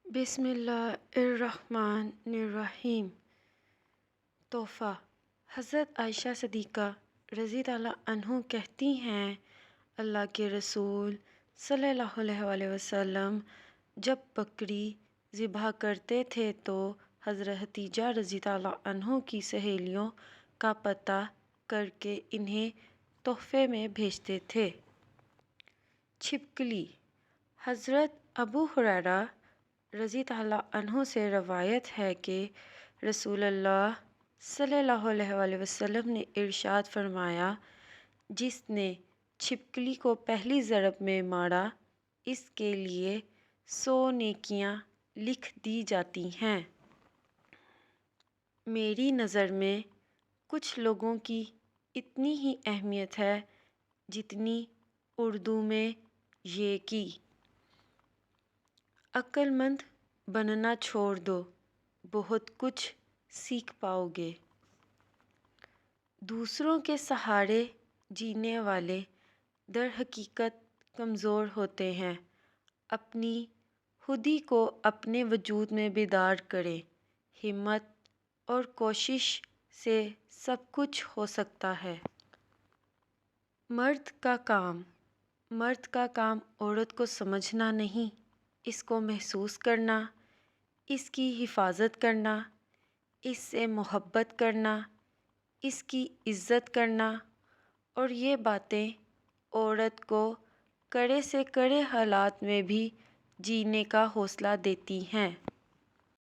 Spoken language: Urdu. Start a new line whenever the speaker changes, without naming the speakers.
بسم اللہ الرحمن الرحیم۔ تحفہ۔ حضرت عائشہ صدیقہ رضی اللہ عنہ کہتی ہیں، اللہ کے رسول صلی اللہ علیہ وسلم جب بکری ذبح کرتے تھے تو حضرت خدیجہ رضی اللہ عنہ کی سہیلیوں کا پتہ کر کے انہیں تحفے میں بھیجتے تھے۔ چھپکلی۔ حضرت ابو ہریرہ رضی اللہ عنہ سے روایت ہے کہ رسول اللہ صلی اللہ علیہ وسلم نے ارشاد فرمایا، جس نے چھپکلی کو پہلی ضرب میں مارا اس کے لیے 100 نیکیاں لکھ دی جاتی ہیں۔ میری نظر میں کچھ لوگوں کی اتنی ہی اہمیت ہے جتنی اردو میں یہ کی۔ عقل مند بننا چھوڑ دو، بہت کچھ سیکھ پاؤ گے۔ دوسروں کے سہارے جینے والے در حقیقت کمزور ہوتے ہیں۔ اپنی خودی کو اپنے وجود میں بیدار کریں۔ ہمت اور کوشش سے سب کچھ ہو سکتا ہے۔ مرد کا کام عورت کو سمجھنا نہیں، اس کو محسوس کرنا، اس کی حفاظت کرنا، اس سے محبت کرنا، اس کی عزت کرنا، اور یہ باتیں عورت کو کڑے سے کڑے حالات میں بھی جینے کا حوصلہ دیتی ہیں۔